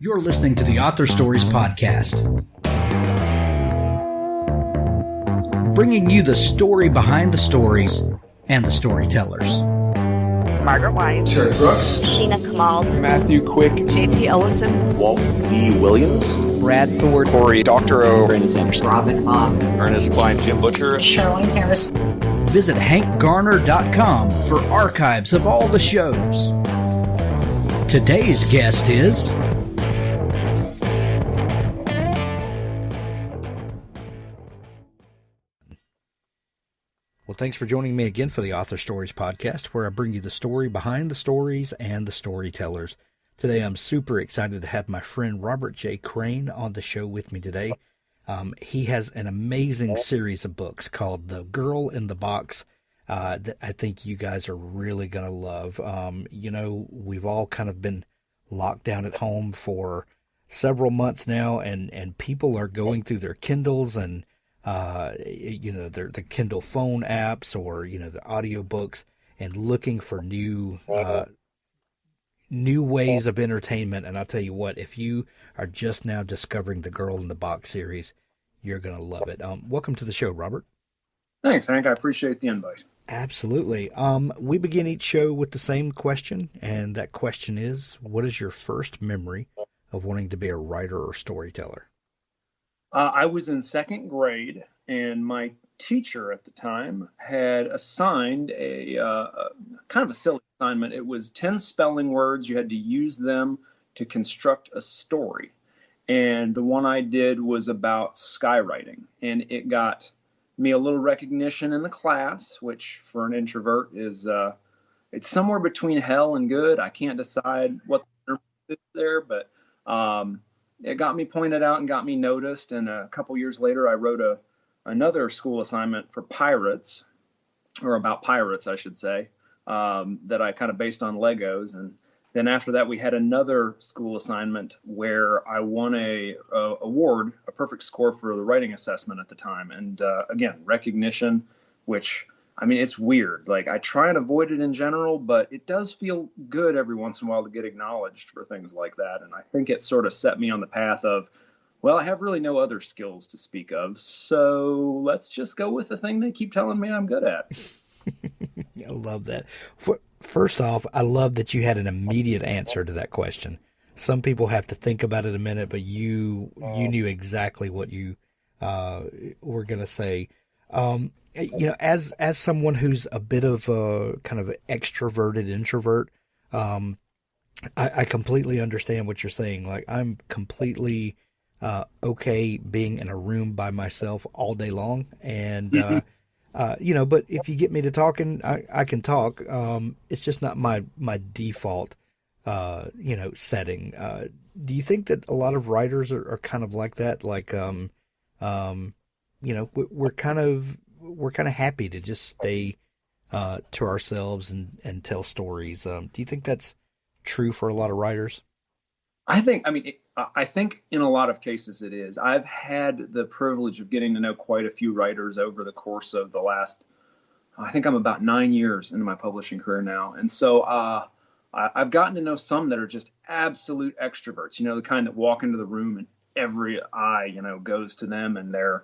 You're listening to the Author Stories Podcast, bringing you the story behind the stories and the storytellers. Margaret White, Terry Brooks, Sheena Kamal, Matthew Quick, JT Ellison, Walt D. Williams, Brad Ford, Corey Doctorow, Brandon Sanderson, Robin Mott, Ernest Klein, Jim Butcher, Sherwin Harris. Visit hankgarner.com for archives of all the shows. Today's guest is... Well, thanks for joining me again for the Author Stories Podcast, where I bring you the story behind the stories and the storytellers. Today, I'm super excited to have my friend Robert J. Crane on the show with me today. He has an amazing series of books called The Girl in the Box that I think you guys are really going to love. We've all kind of been locked down at home for several months now, and people are going through their Kindles and the Kindle phone apps or, the audiobooks and looking for new ways of entertainment. And I'll tell you what, if you are just now discovering the Girl in the Box series, you're going to love it. Welcome to the show, Robert. Thanks, Hank. I appreciate the invite. Absolutely. We begin each show with the same question, and that question is, what is your first memory of wanting to be a writer or storyteller? I was in second grade, and my teacher at the time had assigned a kind of a silly assignment. It was 10 spelling words. You had to use them to construct a story. And the one I did was about skywriting, and it got me a little recognition in the class, which for an introvert is it's somewhere between hell and good. I can't decide what the is there, but it got me pointed out and got me noticed. And a couple years later, I wrote another school assignment for pirates, or about pirates, I should say, that I kind of based on Legos. And then after that, we had another school assignment where I won a award, a perfect score for the writing assessment at the time. And again, recognition, which, I mean, it's weird. Like, I try and avoid it in general, but it does feel good every once in a while to get acknowledged for things like that. And I think it sort of set me on the path of, well, I have really no other skills to speak of, so let's just go with the thing they keep telling me I'm good at. I love that. First off, I love that you had an immediate answer to that question. Some people have to think about it a minute, but you knew exactly what you were going to say. As someone who's a bit of a kind of extroverted introvert, I completely understand what you're saying. Like, I'm completely okay being in a room by myself all day long, and but if you get me to talking, I can talk. It's just not my default setting. Do you think that a lot of writers are kind of like that? Like, we're kind of happy to just stay to ourselves and tell stories. Do you think that's true for a lot of writers? I think in a lot of cases it is. I've had the privilege of getting to know quite a few writers over the course of the last, I think I'm about 9 years into my publishing career now. And so I've gotten to know some that are just absolute extroverts, the kind that walk into the room and every eye, goes to them, and they're,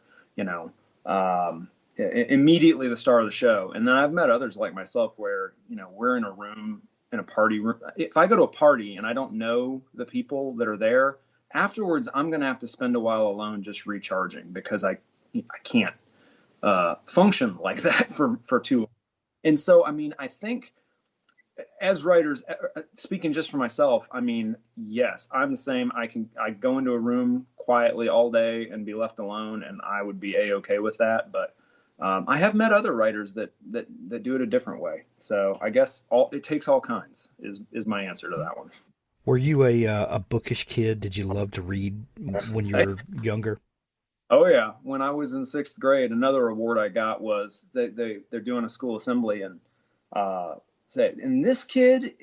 immediately the star of the show. And then I've met others like myself where, we're in a room, in a party room. If I go to a party and I don't know the people that are there, afterwards I'm going to have to spend a while alone just recharging, because I can't function like that for too long. And so, I think as writers, speaking just for myself, yes, I'm the same. I go into a room quietly all day and be left alone, and I would be A-okay with that. But I have met other writers that do it a different way. So I guess it takes all kinds is my answer to that one. Were you a bookish kid? Did you love to read when you were younger? Oh yeah. When I was in sixth grade, another award I got was they're doing a school assembly, and and this kid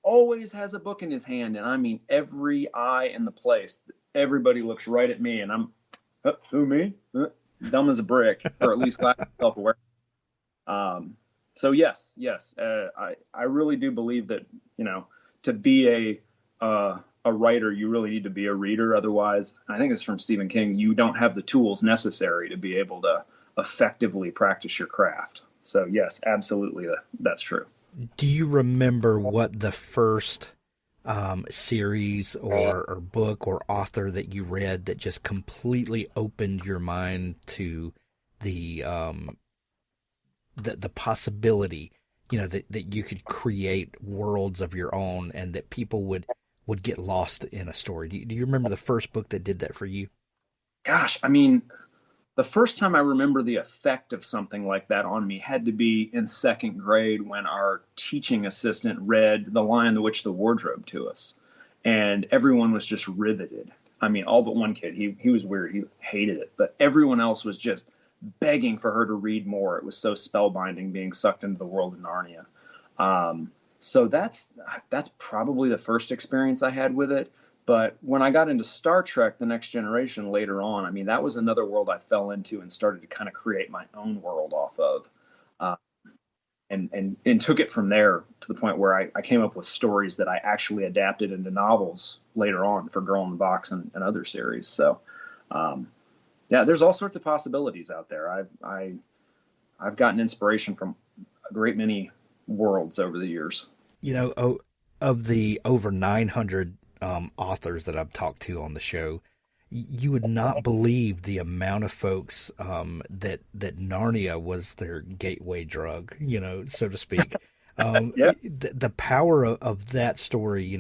always has a book in his hand, and every eye in the place, everybody looks right at me, and I'm, who, me? Dumb as a brick, or at least self-aware. So yes, I really do believe that, to be a a writer, you really need to be a reader. Otherwise, I think it's from Stephen King, you don't have the tools necessary to be able to effectively practice your craft. So yes, absolutely, that's true. Do you remember what the first series or book or author that you read that just completely opened your mind to the possibility, that you could create worlds of your own and that people would get lost in a story? Do you remember the first book that did that for you? Gosh, I mean, the first time I remember the effect of something like that on me had to be in second grade when our teaching assistant read The Lion, the Witch, the Wardrobe to us. And everyone was just riveted. I mean, all but one kid. He was weird. He hated it. But everyone else was just begging for her to read more. It was so spellbinding, being sucked into the world of Narnia. So that's probably the first experience I had with it. But when I got into Star Trek, The Next Generation later on, I mean, that was another world I fell into and started to kind of create my own world off of. And took it from there to the point where I came up with stories that I actually adapted into novels later on for Girl in the Box and other series. So, yeah, there's all sorts of possibilities out there. I've gotten inspiration from a great many worlds over the years. Of the over 900 authors that I've talked to on the show, you would not believe the amount of folks that Narnia was their gateway drug, so to speak. Yeah. The power of that story,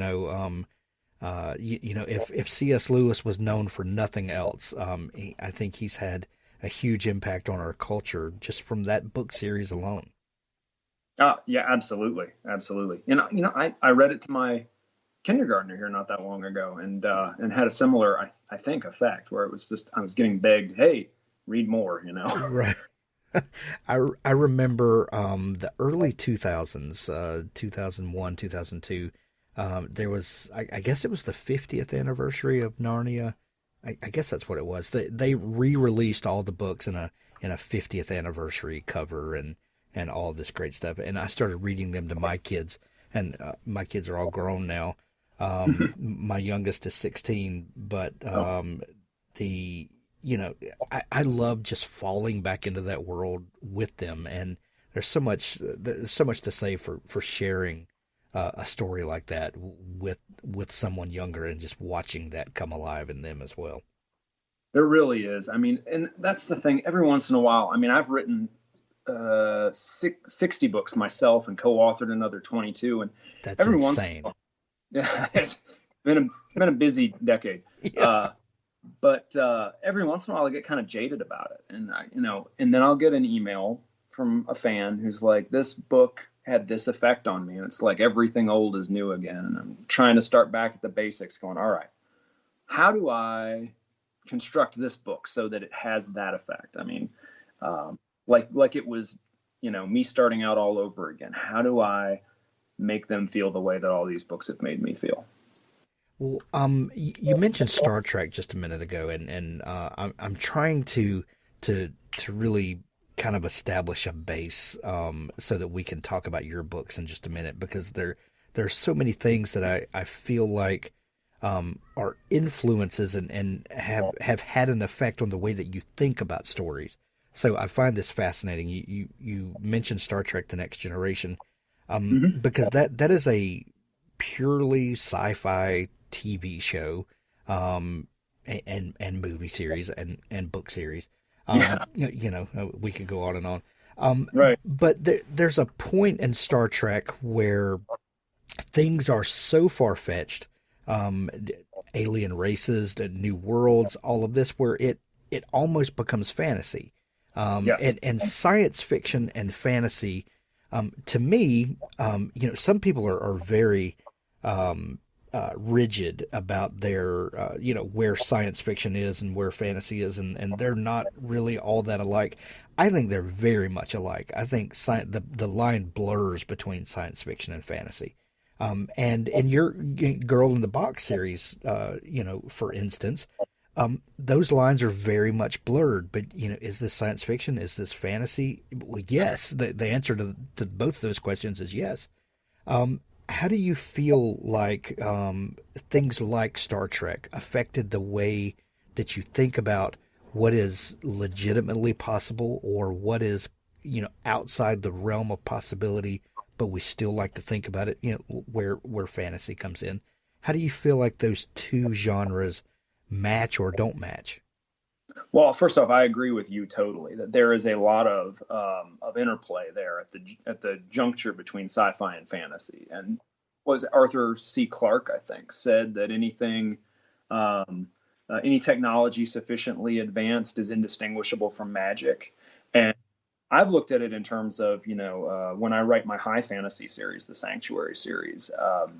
if C.S. Lewis was known for nothing else, I think he's had a huge impact on our culture just from that book series alone. Yeah, absolutely. Absolutely. I read it to my kindergartner here not that long ago and had a similar, I think, effect where it was just, I was getting begged, hey, read more, Right. I remember the early 2000s, 2001, 2002. There was, I guess it was the 50th anniversary of Narnia. I guess that's what it was. They re-released all the books in a 50th anniversary cover and all this great stuff. And I started reading them to my kids, and my kids are all grown now. My youngest is 16, but I love just falling back into that world with them. And there's so much to say for sharing a story like that with someone younger and just watching that come alive in them as well. There really is. I mean, and that's the thing. Every once in a while, I mean, I've written 60 books myself and co-authored another 22. And that's every insane. Yeah, it's been a busy decade. Yeah. But every once in a while I get kind of jaded about it. And and then I'll get an email from a fan who's like, this book had this effect on me. And it's like everything old is new again. And I'm trying to start back at the basics going, all right, how do I construct this book so that it has that effect? I mean, like it was, me starting out all over again. How do I make them feel the way that all these books have made me feel? Well, you mentioned Star Trek just a minute ago, and I'm trying to really kind of establish a base so that we can talk about your books in just a minute, because there's so many things that I feel like are influences and have had an effect on the way that you think about stories. So I find this fascinating. You mentioned Star Trek: The Next Generation, because that is a purely sci-fi TV show, and movie series and book series. We could go on and on. Right. But there's a point in Star Trek where things are so far-fetched, alien races, the new worlds, all of this, where it almost becomes fantasy. Yes. And science fiction and fantasy, to me, some people are very rigid about their, where science fiction is and where fantasy is, and they're not really all that alike. I think they're very much alike. I think the line blurs between science fiction and fantasy. And in your Girl in the Box series, for instance, those lines are very much blurred. But, is this science fiction? Is this fantasy? Well, yes. The answer to both of those questions is yes. How do you feel like things like Star Trek affected the way that you think about what is legitimately possible or what is, outside the realm of possibility, but we still like to think about it, where fantasy comes in? How do you feel like those two genres match or don't match? Well, first off, I agree with you totally that there is a lot of interplay there at the juncture between sci-fi and fantasy. And was Arthur C. Clarke, I think, said that any technology sufficiently advanced is indistinguishable from magic. And I've looked at it in terms of, when I write my high fantasy series, the Sanctuary series,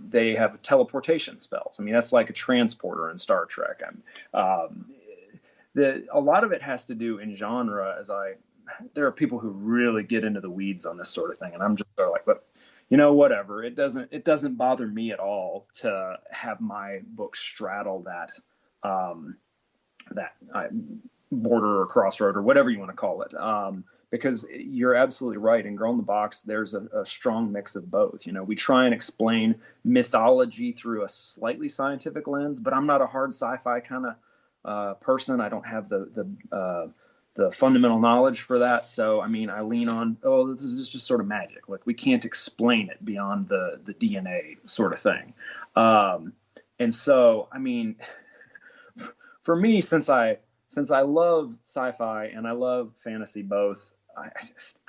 they have teleportation spells. I mean, that's like a transporter in Star Trek. Um, a lot of it has to do in genre. There are people who really get into the weeds on this sort of thing, and I'm just sort of like, but whatever. It doesn't bother me at all to have my book straddle that border or crossroad or whatever you want to call it. Because you're absolutely right. In Grow in the Box, there's a strong mix of both. We try and explain mythology through a slightly scientific lens, but I'm not a hard sci-fi kind of person. I don't have the fundamental knowledge for that. So, I mean, I lean on, this is just sort of magic. Like, we can't explain it beyond the DNA sort of thing. And so, I mean, for me, since I love sci-fi and I love fantasy both, I just,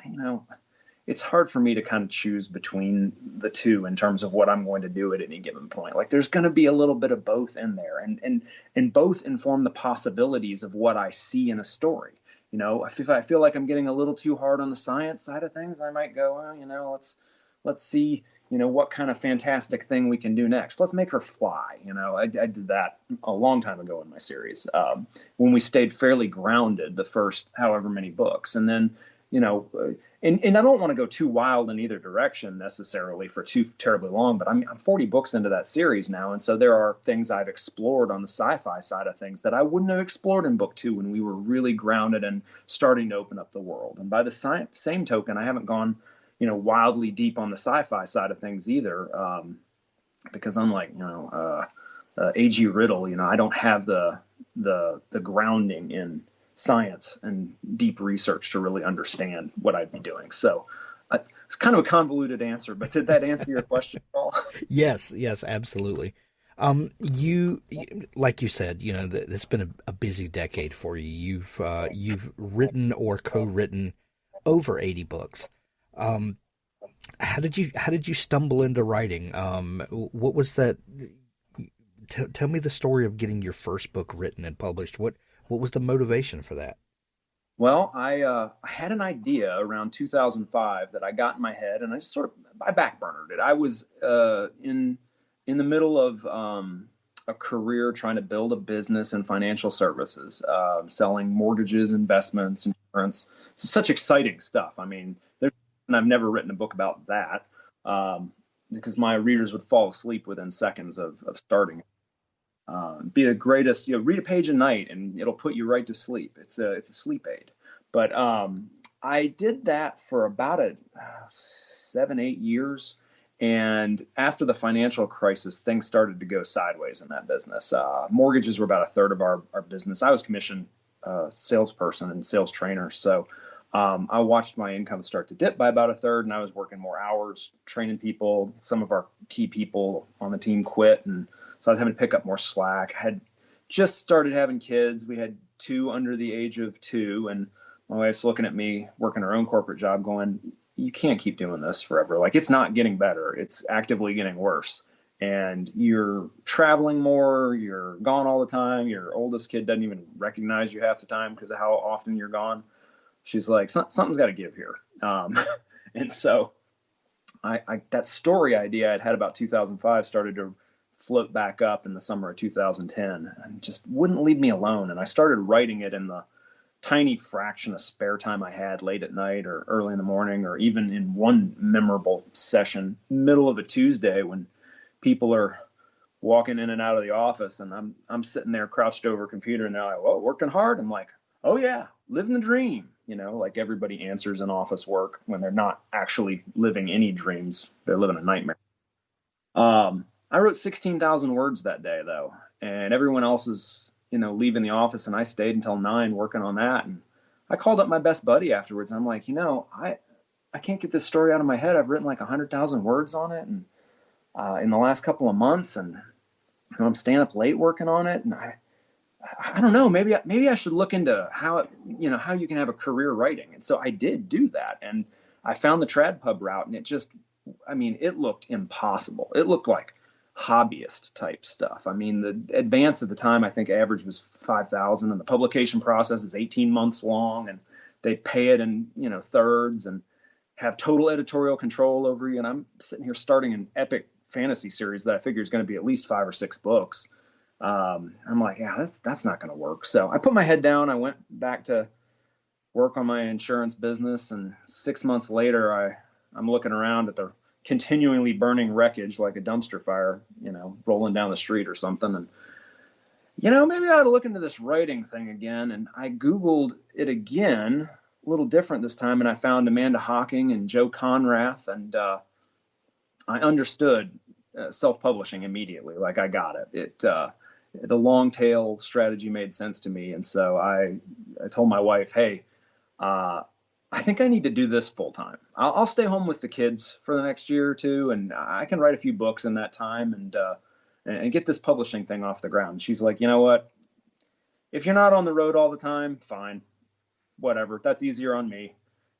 it's hard for me to kind of choose between the two in terms of what I'm going to do at any given point. Like, there's going to be a little bit of both in there, and both inform the possibilities of what I see in a story. If I feel like I'm getting a little too hard on the science side of things, I might go, well, let's see, what kind of fantastic thing we can do next. Let's make her fly. I did that a long time ago in my series, when we stayed fairly grounded the first however many books. And then, and I don't want to go too wild in either direction necessarily for too terribly long, but I'm 40 books into that series now. And so there are things I've explored on the sci-fi side of things that I wouldn't have explored in book 2 when we were really grounded and starting to open up the world. And by the same token, I haven't gone wildly deep on the sci-fi side of things either, because unlike A.G. Riddle, I don't have the grounding in science and deep research to really understand what I'd be doing. So it's kind of a convoluted answer, but did that answer your question at all? Yes, absolutely. You, like you said, it's been a busy decade for you. You've written or co-written over 80 books. How did you stumble into writing? What was that? Tell me the story of getting your first book written and published. What was the motivation for that? Well, I had an idea around 2005 that I got in my head, and I backburnered it. I was in the middle of a career trying to build a business in financial services, selling mortgages, investments, insurance. It's such exciting stuff. I mean, and I've never written a book about that, because my readers would fall asleep within seconds of starting. Be the greatest, read a page a night and it'll put you right to sleep. It's a sleep aid. But I did that for about 7-8 years. And after the financial crisis, things started to go sideways in that business. Mortgages were about a third of our business. I was commissioned salesperson and sales trainer. So I watched my income start to dip by about a third, and I was working more hours training people. Some of our key people on the team quit, and so I was having to pick up more slack. I had just started having kids. We had 2 under the age of 2, and my wife's looking at me working her own corporate job going, you can't keep doing this forever. Like, it's not getting better. It's actively getting worse. And you're traveling more. You're gone all the time. Your oldest kid doesn't even recognize you half the time because of how often you're gone. She's like, something's got to give here. And so I that story idea I'd had about 2005 started to float back up in the summer of 2010 and just wouldn't leave me alone. And I started writing it in the tiny fraction of spare time I had late at night or early in the morning, or even in one memorable session, middle of a Tuesday when people are walking in and out of the office and I'm sitting there crouched over a computer and they're like, well, working hard. I'm like, oh yeah, living the dream. Like everybody answers in office work when they're not actually living any dreams. They're living a nightmare. I wrote 16,000 words that day though, and everyone else is, leaving the office, and I stayed until 9 working on that. And I called up my best buddy afterwards, and I'm like, I can't get this story out of my head. I've written like 100,000 words on it, and in the last couple of months, and I'm staying up late working on it, and I don't know, maybe I should look into how how you can have a career writing. And so I did do that, and I found the trad pub route, and it looked impossible. It looked like hobbyist type stuff. I mean, the advance at the time, I think average was 5,000, and the publication process is 18 months long, and they pay it in, thirds, and have total editorial control over you. And I'm sitting here starting an epic fantasy series that I figure is going to be at least 5 or 6 books. I'm like, yeah, that's not going to work. So I put my head down. I went back to work on my insurance business, and 6 months later, I'm looking around at the continually burning wreckage like a dumpster fire, rolling down the street or something. And, maybe I ought to look into this writing thing again. And I Googled it again, a little different this time. And I found Amanda Hocking and Joe Conrath. And I understood self-publishing immediately. Like, I got it. The long tail strategy made sense to me. And so I told my wife, hey, I think I need to do this full time. I'll stay home with the kids for the next year or two, and I can write a few books in that time and get this publishing thing off the ground. She's like, you know what? If you're not on the road all the time, fine, whatever. That's easier on me.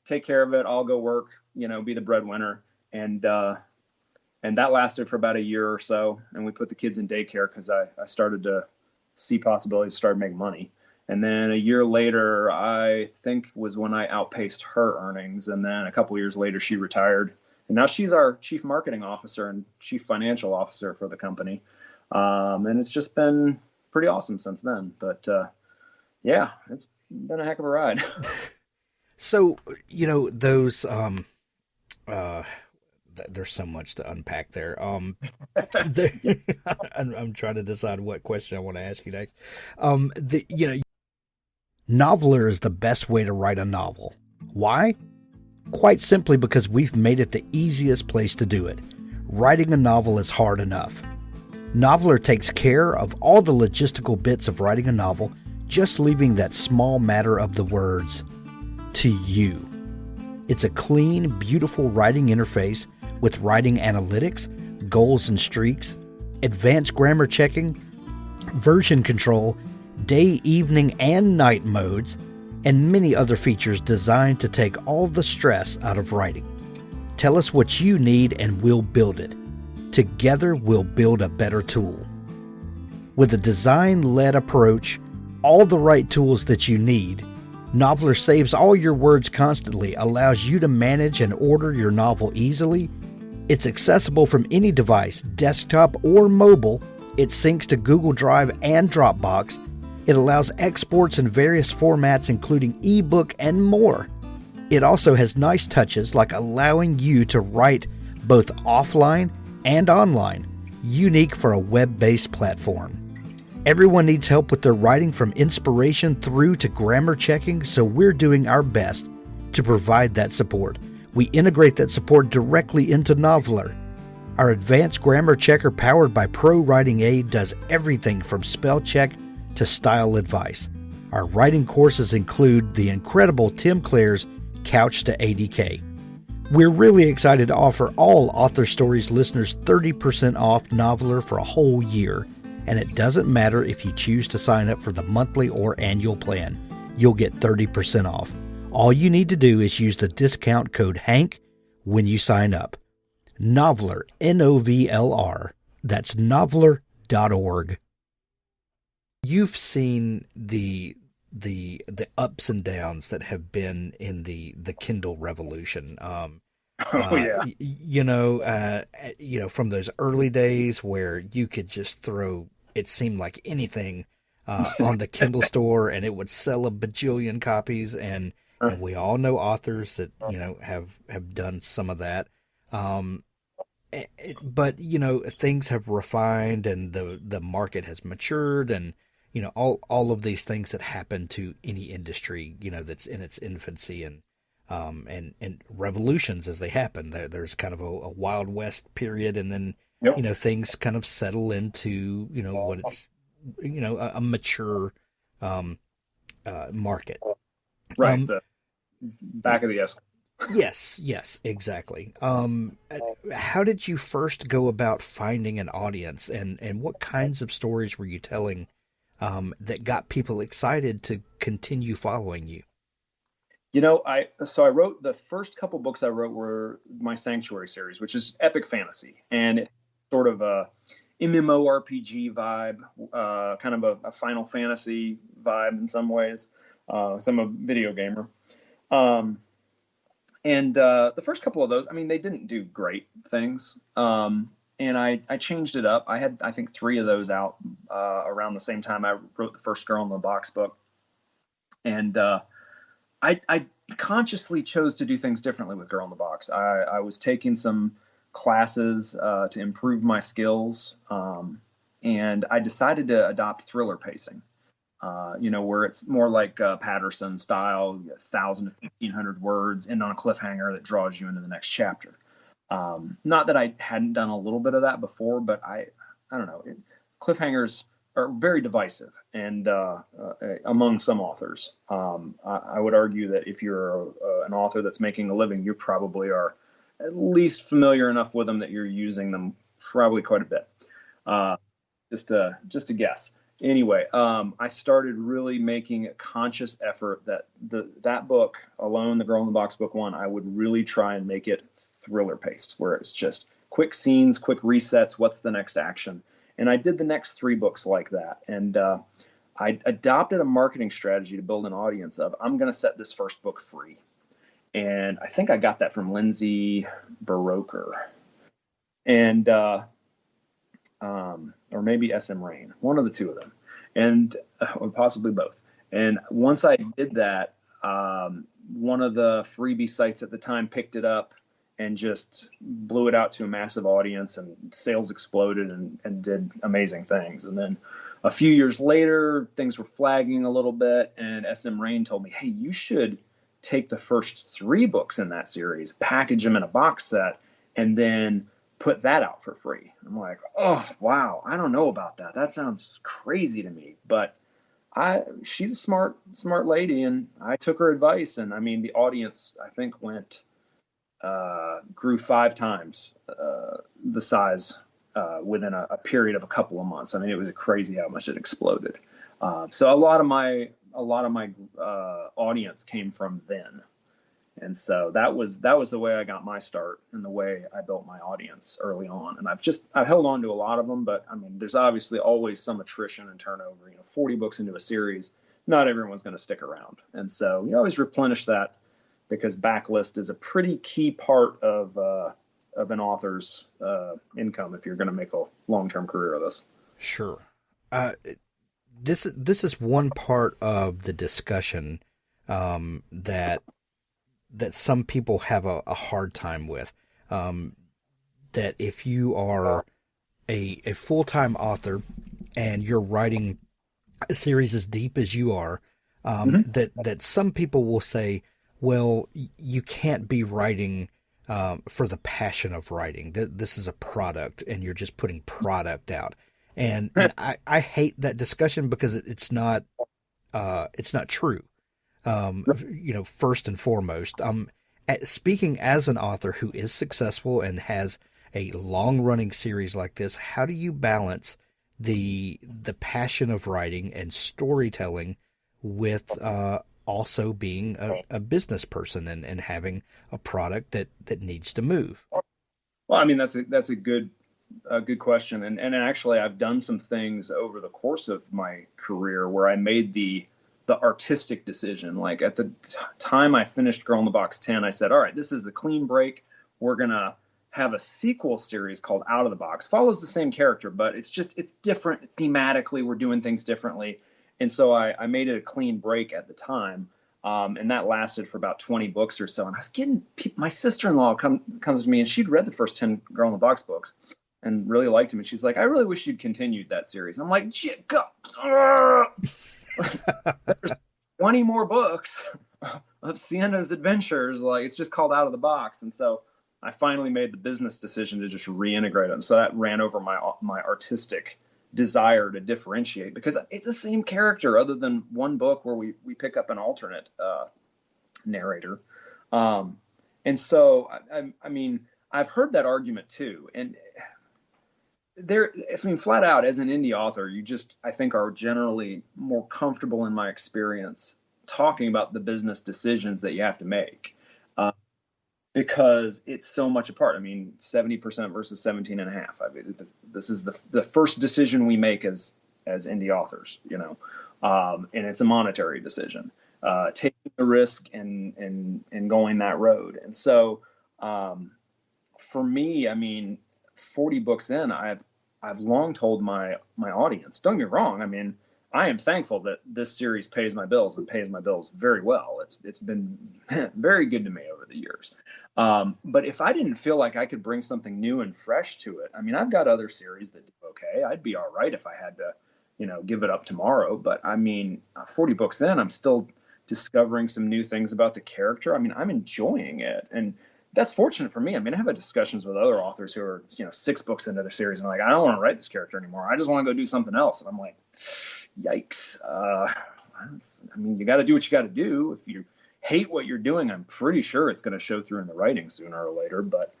Take care of it. I'll go work, be the breadwinner. And that lasted for about a year or so. And we put the kids in daycare because I started to see possibilities to start making money. And then a year later, I think was when I outpaced her earnings. And then a couple of years later, she retired. And now she's our chief marketing officer and chief financial officer for the company. And it's just been pretty awesome since then. But yeah, it's been a heck of a ride. So, those, there's so much to unpack there. I'm trying to decide what question I want to ask you next. Noveler is the best way to write a novel. Why? Quite simply because we've made it the easiest place to do it. Writing a novel is hard enough. Noveler takes care of all the logistical bits of writing a novel, just leaving that small matter of the words to you. It's a clean, beautiful writing interface with writing analytics, goals and streaks, advanced grammar checking, version control, day, evening, and night modes, and many other features designed to take all the stress out of writing. Tell us what you need and we'll build it. Together, we'll build a better tool. With a design-led approach, all the right tools that you need, Noveler saves all your words constantly, allows you to manage and order your novel easily. It's accessible from any device, desktop or mobile. It syncs to Google Drive and Dropbox. It allows exports in various formats, including ebook and more. It also has nice touches like allowing you to write both offline and online, unique for a web-based platform. Everyone needs help with their writing, from inspiration through to grammar checking, so we're doing our best to provide that support. We integrate that support directly into Noveler. Our advanced grammar checker powered by Pro Writing Aid does everything from spell check to style advice. Our writing courses include the incredible Tim Clare's Couch to ADK. We're really excited to offer all Author Stories listeners 30% off Noveler for a whole year. And it doesn't matter if you choose to sign up for the monthly or annual plan. You'll get 30% off. All you need to do is use the discount code HANK when you sign up. Noveler, Novlr. That's noveler.org. You've seen the ups and downs that have been in the Kindle revolution. From those early days where you could just throw, it seemed like anything on the Kindle store and it would sell a bajillion copies. And we all know authors that, have done some of that. But things have refined and the market has matured, and, all of these things that happen to any industry, that's in its infancy. And and revolutions as they happen. There's kind of a Wild West period, and then Yep. things kind of settle into what it's a mature market. Right. The back of the S. Yes, exactly. How did you first go about finding an audience, and what kinds of stories were you telling that got people excited to continue following you? I wrote the first couple books I wrote were my Sanctuary series, which is epic fantasy, and it's sort of a MMORPG vibe, kind of a Final Fantasy vibe in some ways. So I'm a video gamer. And the first couple of those, I mean, they didn't do great things. And I changed it up. I had, I think, 3 of those out around the same time I wrote the first Girl in the Box book. And I consciously chose to do things differently with Girl in the Box. I was taking some classes to improve my skills. And I decided to adopt thriller pacing. Where it's more like Patterson style, 1,000 to 1,500 words, end on a cliffhanger that draws you into the next chapter. Not that I hadn't done a little bit of that before, but I don't know. Cliffhangers are very divisive, and among some authors, I would argue that if you're an author that's making a living, you probably are at least familiar enough with them that you're using them probably quite a bit. Just a guess. Anyway, I started really making a conscious effort that that book alone, the Girl in the Box book 1, I would really try and make it thriller paced, where it's just quick scenes, quick resets. What's the next action? And I did the next 3 books like that. And I adopted a marketing strategy to build an audience of, I'm going to set this first book free. And I think I got that from Lindsay Baroker. And or maybe SM Rain, one of the 2 of them, and or possibly both. And once I did that, one of the freebie sites at the time picked it up and just blew it out to a massive audience, and sales exploded and did amazing things. And then a few years later, things were flagging a little bit, and SM Rain told me, hey, you should take the first 3 books in that series, package them in a box set, and then put that out for free. I'm like, oh, wow, I don't know about that. That sounds crazy to me. But she's a smart lady, and I took her advice. And I mean, the audience, I think, grew 5 times the size within a period of a couple of months. I mean, it was crazy how much it exploded. So a lot of my audience came from then. And so that was the way I got my start and the way I built my audience early on. And I've held on to a lot of them, but I mean, there's obviously always some attrition and turnover. 40 books into a series, not everyone's going to stick around. And so you always replenish that, because backlist is a pretty key part of an author's income if you're going to make a long-term career of this. Sure. This is one part of the discussion that some people have a hard time with, that if you are a full-time author and you're writing a series as deep as you are, that some people will say, well, you can't be writing for the passion of writing. This is a product, and you're just putting product out. And I hate that discussion, because it's not true. First and foremost, speaking as an author who is successful and has a long-running series like this, how do you balance the passion of writing and storytelling with also being a business person and having a product that needs to move? Well, I mean, that's a good question, and actually, I've done some things over the course of my career where I made the artistic decision. Like at the time I finished Girl in the Box 10, I said, all right, this is the clean break. We're going to have a sequel series called Out of the Box. Follows the same character, but it's different thematically. We're doing things differently. And so I made it a clean break at the time. And that lasted for about 20 books or so. And I was getting my sister-in-law comes to me, and she'd read the first 10 Girl in the Box books and really liked them. And she's like, I really wish you'd continued that series. I'm like, there's 20 more books. of Sienna's adventures. Like, it's just called Out of the Box. And so I finally made the business decision to just reintegrate it. And so that ran over my artistic desire to differentiate, because it's the same character other than one book where we pick up an alternate narrator. And so, I mean, I've heard that argument too. And flat out, as an indie author, I think, are generally more comfortable, in my experience, talking about the business decisions that you have to make, because it's so much apart. I mean, 70% versus 17.5. I mean, this is the first decision we make as indie authors, and it's a monetary decision, taking the risk and going that road. And so, for me, I mean, 40 books in, I've long told my audience, don't get me wrong, I mean, I am thankful that this series pays my bills, and pays my bills very well. It's been very good to me over the years. But if I didn't feel like I could bring something new and fresh to it, I mean, I've got other series that do okay. I'd be all right if I had to, give it up tomorrow. But I mean, 40 books in, I'm still discovering some new things about the character. I mean, I'm enjoying it. And that's fortunate for me. I mean, I have had discussions with other authors who are, 6 books into their series, and like, I don't want to write this character anymore. I just want to go do something else. And I'm like, yikes. I mean, you got to do what you got to do. If you hate what you're doing, I'm pretty sure it's going to show through in the writing sooner or later. But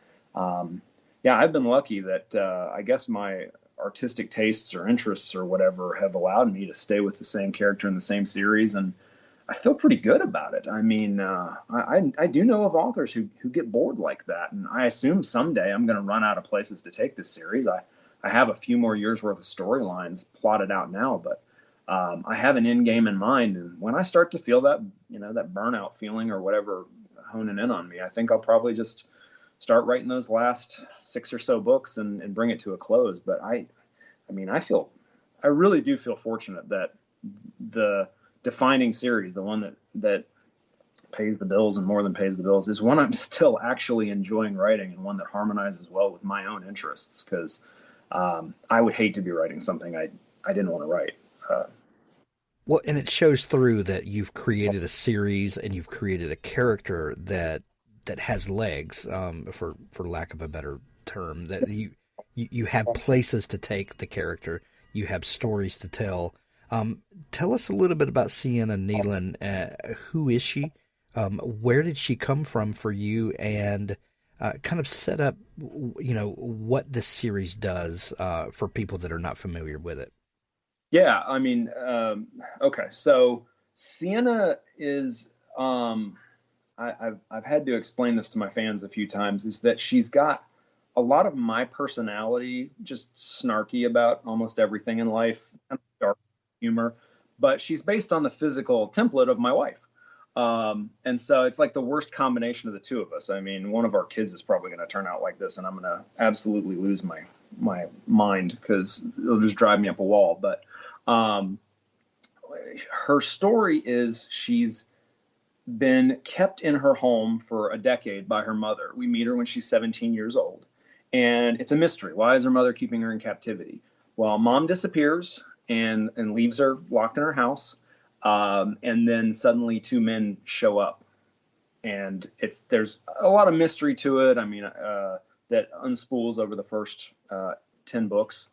yeah, I've been lucky that I guess my artistic tastes or interests or whatever have allowed me to stay with the same character in the same series, and I feel pretty good about it. I mean, I do know of authors who get bored like that, and I assume someday I'm going to run out of places to take this series. I have a few more years worth of storylines plotted out now, but I have an end game in mind, and when I start to feel that, that burnout feeling or whatever honing in on me, I think I'll probably just start writing those last 6 or so books and bring it to a close. But I really do feel fortunate that the defining series, the one that pays the bills and more than pays the bills, is one I'm still actually enjoying writing, and one that harmonizes well with my own interests, because I would hate to be writing something I didn't want to write. Well, and it shows through that you've created a series and you've created a character that has legs, for lack of a better term. That you have places to take the character, you have stories to tell. Tell us a little bit about Sienna Nealon. Who is she? Where did she come from for you? And kind of set up, what this series does for people that are not familiar with it. Yeah, I mean, okay. So Sienna is, I've had to explain this to my fans a few times, is that she's got a lot of my personality, just snarky about almost everything in life, kind of dark humor, but she's based on the physical template of my wife. And so it's like the worst combination of the two of us. I mean, one of our kids is probably going to turn out like this, and I'm going to absolutely lose my mind, because it'll just drive me up a wall. But her story is, she's been kept in her home for a decade by her mother. We meet her when she's 17 years old, and it's a mystery. Why is her mother keeping her in captivity? Well, mom disappears and leaves her locked in her house. And then suddenly 2 men show up, and there's a lot of mystery to it. I mean, that unspools over the first 10 books.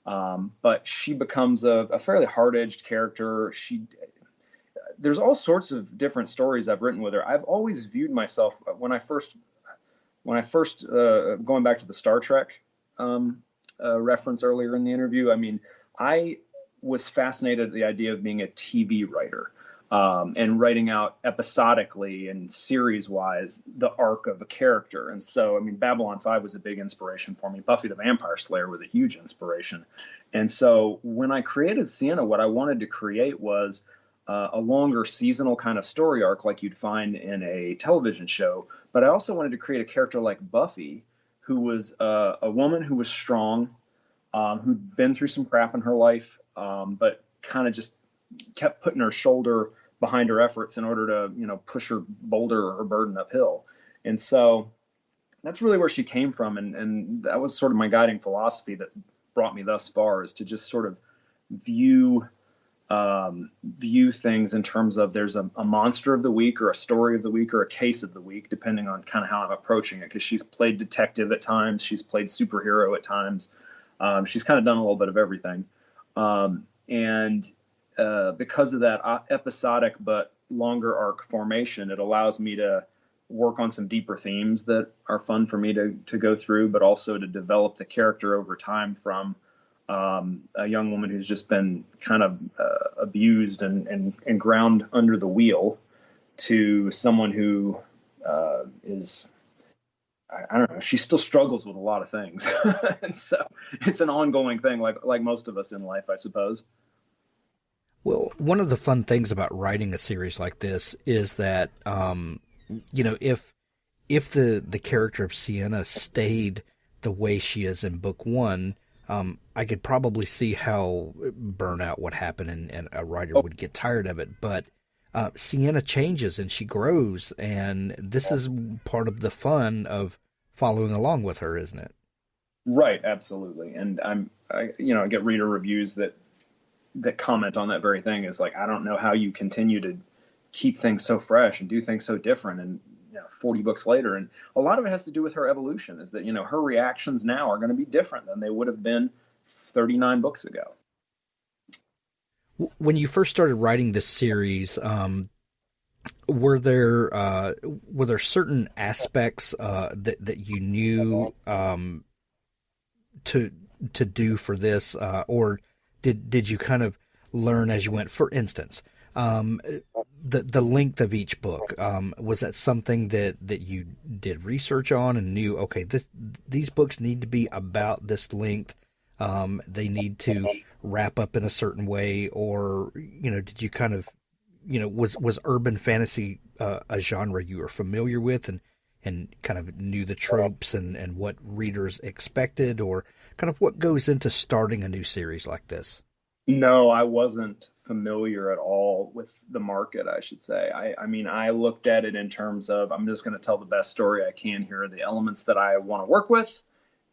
But she becomes a fairly hard-edged character. There's all sorts of different stories I've written with her. I've always viewed myself, when I first going back to the Star Trek reference earlier in the interview, I mean, I was fascinated at the idea of being a TV writer, and writing out episodically and series-wise the arc of a character. And so, I mean, Babylon 5 was a big inspiration for me. Buffy the Vampire Slayer was a huge inspiration. And so when I created Sienna, what I wanted to create was a longer seasonal kind of story arc like you'd find in a television show. But I also wanted to create a character like Buffy, who was a woman who was strong, who'd been through some crap in her life, but kind of just kept putting her shoulder behind her efforts in order to, push her boulder or her burden uphill. And so that's really where she came from. And that was sort of my guiding philosophy that brought me thus far, is to just sort of view view things in terms of there's a monster of the week or a story of the week or a case of the week, depending on kind of how I'm approaching it. Because she's played detective at times, she's played superhero at times. She's kind of done a little bit of everything. And because of that episodic but longer arc formation, it allows me to work on some deeper themes that are fun for me to go through, but also to develop the character over time from a young woman who's just been kind of abused and ground under the wheel to someone who is, I don't know, she still struggles with a lot of things. And so it's an ongoing thing, like most of us in life, I suppose. Well, one of the fun things about writing a series like this is that, if the character of Sienna stayed the way she is in book one, I could probably see how burnout would happen and a writer would get tired of it. But Sienna changes and she grows, and this is part of the fun of following along with her, isn't it? Right, absolutely. And I get reader reviews that comment on that very thing. Is like, I don't know how you continue to keep things so fresh and do things so different, and 40 books later. And a lot of it has to do with her evolution, is that her reactions now are going to be different than they would have been 39 books ago. When you first started writing this series, were there certain aspects that you knew to do for this, or did you kind of learn as you went? For instance, the length of each book, was that something that you did research on and knew, okay, these books need to be about this length, they need to wrap up in a certain way, or did you kind of was urban fantasy a genre you were familiar with and kind of knew the tropes and what readers expected, or kind of what goes into starting a new series like this? No, I wasn't familiar at all with the market, I should say. I mean, I looked at it in terms of, I'm just going to tell the best story I can. Here are the elements that I want to work with.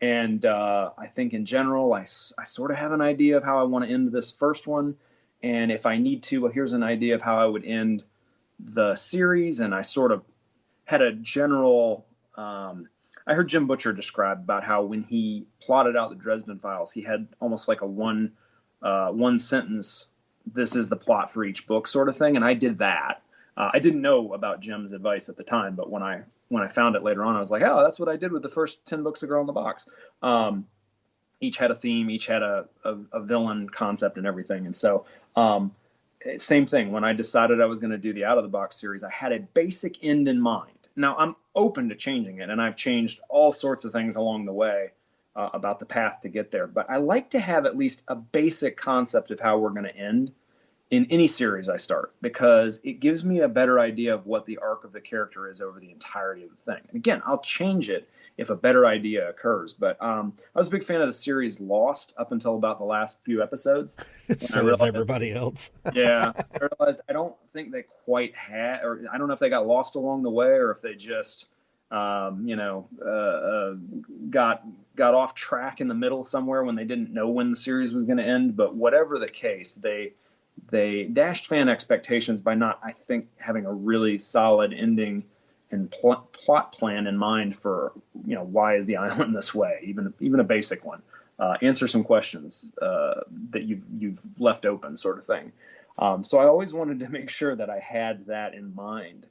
And I think in general, I sort of have an idea of how I want to end this first one. And if I need to, well, here's an idea of how I would end the series. And I sort of had a general, I heard Jim Butcher describe about how when he plotted out the Dresden Files, he had almost like a one sentence, this is the plot for each book sort of thing. And I did that. I didn't know about Jim's advice at the time, but when I found it later on, I was like, oh, that's what I did with the first 10 books of Girl in the Box. Each had a theme, each had a villain concept and everything. And so, same thing. When I decided I was going to do the Out of the Box series, I had a basic end in mind. Now I'm open to changing it, and I've changed all sorts of things along the way about the path to get there. But I like to have at least a basic concept of how we're going to end in any series I start, because it gives me a better idea of what the arc of the character is over the entirety of the thing. And again, I'll change it if a better idea occurs. But I was a big fan of the series Lost up until about the last few episodes. So is everybody else. Yeah. I realized I don't think they quite had, or I don't know if they got lost along the way or if they just, got off track in the middle somewhere when they didn't know when the series was going to end. But whatever the case, they dashed fan expectations by not, I think, having a really solid ending and plot plan in mind for, why is the island this way? Even a basic one. Answer some questions that you've left open, sort of thing. So I always wanted to make sure that I had that in mind,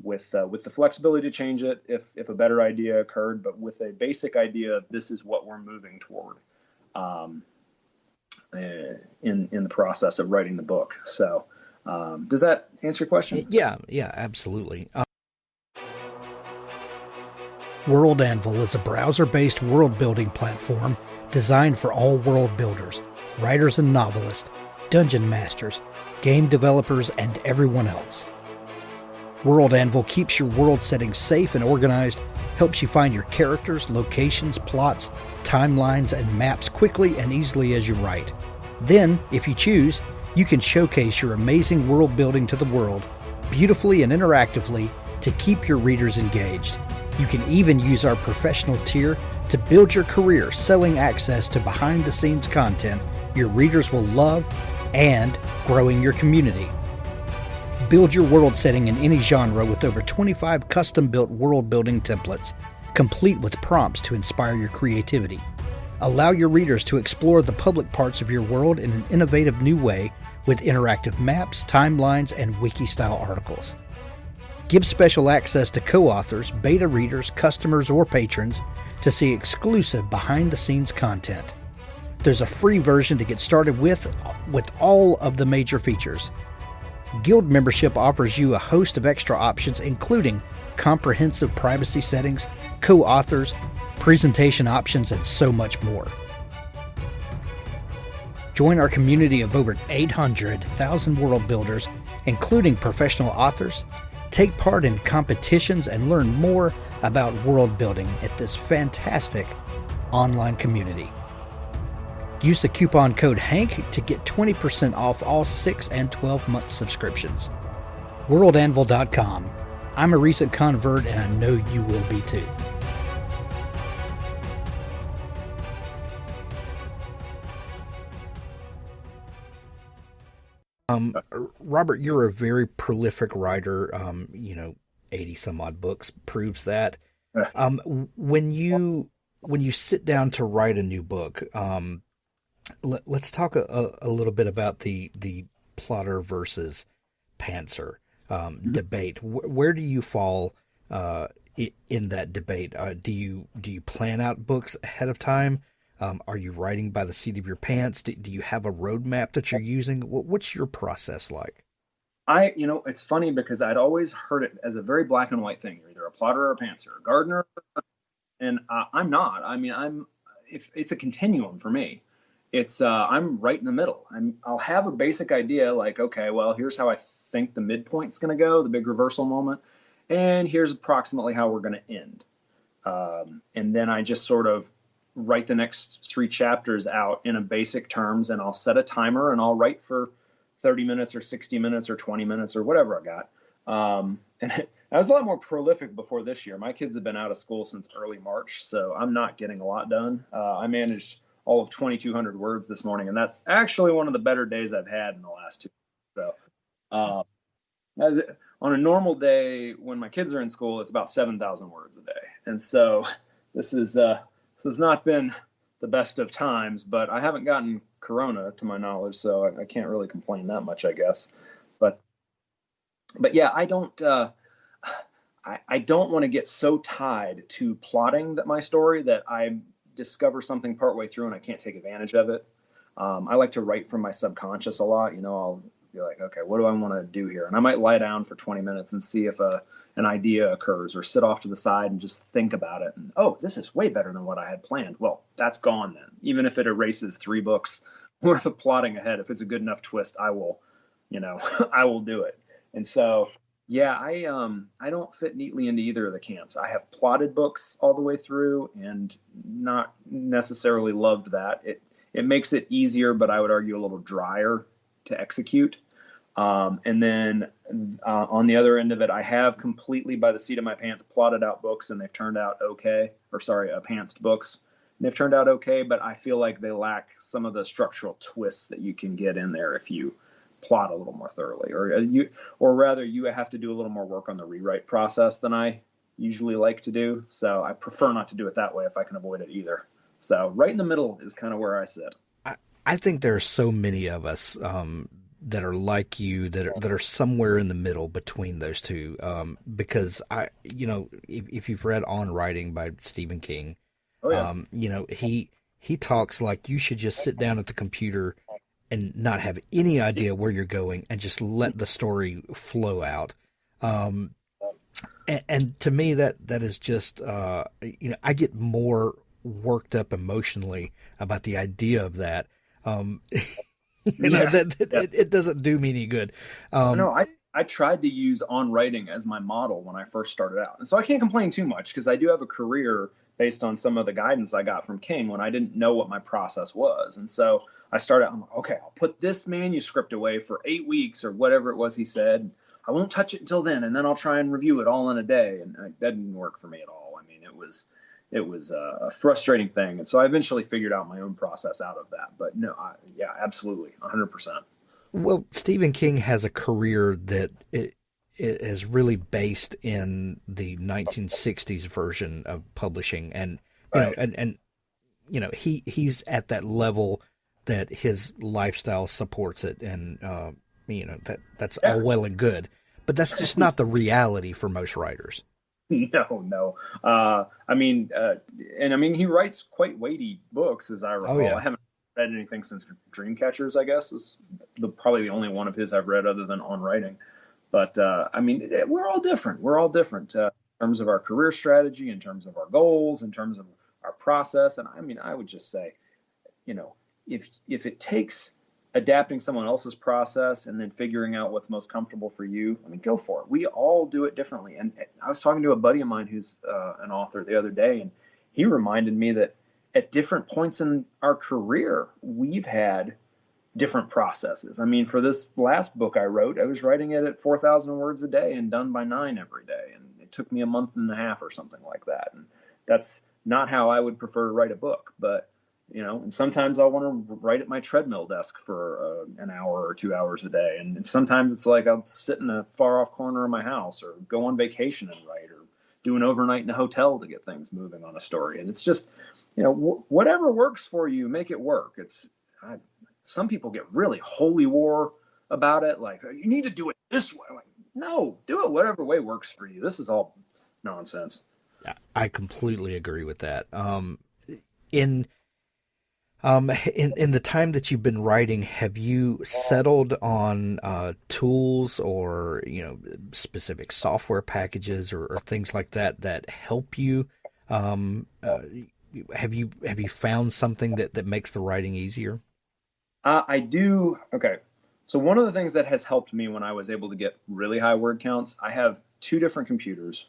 with the flexibility to change it if a better idea occurred, but with a basic idea of this is what we're moving toward in the process of writing the book. So does that answer your question? Yeah, absolutely. World Anvil is a browser-based world-building platform designed for all world builders, writers and novelists, dungeon masters, game developers, and everyone else. World Anvil keeps your world setting safe and organized, helps you find your characters, locations, plots, timelines, and maps quickly and easily as you write. Then, if you choose, you can showcase your amazing world building to the world, beautifully and interactively, to keep your readers engaged. You can even use our professional tier to build your career selling access to behind-the-scenes content your readers will love, and growing your community. Build your world setting in any genre with over 25 custom-built world-building templates, complete with prompts to inspire your creativity. Allow your readers to explore the public parts of your world in an innovative new way with interactive maps, timelines, and wiki-style articles. Give special access to co-authors, beta readers, customers, or patrons to see exclusive behind-the-scenes content. There's a free version to get started with all of the major features. Guild membership offers you a host of extra options, including comprehensive privacy settings, co-authors, presentation options, and so much more. Join our community of over 800,000 world builders, including professional authors. Take part in competitions and learn more about world building at this fantastic online community. Use the coupon code HANK to get 20% off all 6 and 12-month subscriptions. WorldAnvil.com. I'm a recent convert, and I know you will be too. Robert, you're a very prolific writer. 80 some odd books proves that. When you sit down to write a new book, let's talk a little bit about the plotter versus pantser debate. Where do you fall in that debate? Do you plan out books ahead of time? Are you writing by the seat of your pants? Do you have a roadmap that you're using? What's your process like? It's funny because I'd always heard it as a very black and white thing. You're either a plotter or a pantser, a gardener, and I'm not. I mean, it's a continuum for me. I'm right in the middle. I'll have a basic idea like, okay, well, here's how I think the midpoint's going to go, the big reversal moment, and here's approximately how we're going to end. And then I just sort of write the next 3 chapters out in a basic terms, and I'll set a timer and I'll write for 30 minutes or 60 minutes or 20 minutes or whatever I got. And I was a lot more prolific before this year. My kids have been out of school since early March, so I'm not getting a lot done. I managed all of 2,200 words this morning, and that's actually one of the better days I've had in the last 2 weeks. So on a normal day when my kids are in school, it's about 7,000 words a day. And so this has not been the best of times, but I haven't gotten corona to my knowledge, so I can't really complain that much, I guess. But yeah, I don't want to get so tied to plotting my story that I discover something partway through and I can't take advantage of it. I like to write from my subconscious a lot. I'll be like, okay, what do I want to do here? And I might lie down for 20 minutes and see if an idea occurs, or sit off to the side and just think about it. And, oh, this is way better than what I had planned. Well, that's gone then. Even if it erases 3 books worth of plotting ahead, if it's a good enough twist, I will do it. And so, yeah, I don't fit neatly into either of the camps. I have plotted books all the way through and not necessarily loved that. It makes it easier, but I would argue a little drier to execute. And then on the other end of it, I have completely by the seat of my pants plotted out books, and they've turned out okay. Pantsed books. They've turned out okay, but I feel like they lack some of the structural twists that you can get in there if you plot a little more thoroughly, or rather you have to do a little more work on the rewrite process than I usually like to do. So I prefer not to do it that way if I can avoid it either. So right in the middle is kind of where I sit. I think there are so many of us that are like you, that are somewhere in the middle between those two. Because if you've read On Writing by Stephen King, oh, yeah. He talks like you should just sit down at the computer and not have any idea where you're going and just let the story flow out. And to me, that is just, I get more worked up emotionally about the idea of that. It doesn't do me any good. I tried to use On Writing as my model when I first started out. And so I can't complain too much because I do have a career based on some of the guidance I got from King when I didn't know what my process was. And so I started, I'm like, okay, I'll put this manuscript away for 8 weeks or whatever it was he said. I won't touch it until then, and then I'll try and review it all in a day. And that didn't work for me at all. I mean, it was a frustrating thing. And so I eventually figured out my own process out of that. But no, yeah, absolutely, 100%. Well, Stephen King has a career that it is really based in the 1960s version of publishing, and Right. he's at that level that his lifestyle supports it, and that's all Yeah. well and good, but that's just not the reality for most writers. No, no. And I mean, he writes quite weighty books, as I Oh recall. yeah. I haven't read anything since Dreamcatchers, I guess, was probably the only one of his I've read other than On Writing. But I mean, we're all different. We're all different in terms of our career strategy, in terms of our goals, in terms of our process. And I mean, I would just say, you know, if it takes adapting someone else's process and then figuring out what's most comfortable for you, I mean, go for it. We all do it differently. And I was talking to a buddy of mine who's an author the other day, and he reminded me that at different points in our career, we've had different processes. I mean, for this last book I wrote, I was writing it at 4,000 words a day and done by 9 every day. And it took me a month and a half or something like that. And that's not how I would prefer to write a book. But, and sometimes I want to write at my treadmill desk for an hour or 2 hours a day. And sometimes it's like I'll sit in a far off corner of my house or go on vacation and write, or do an overnight in a hotel to get things moving on a story. And it's just, whatever works for you, make it work. Some people get really holy war about it. Like, you need to do it this way. I'm like, no, do it whatever way works for you. This is all nonsense. I completely agree with that. In in the time that you've been writing, have you settled on tools or specific software packages or things like that help you? Have you found something that makes the writing easier? I do. Okay. So one of the things that has helped me when I was able to get really high word counts, I have 2 different computers.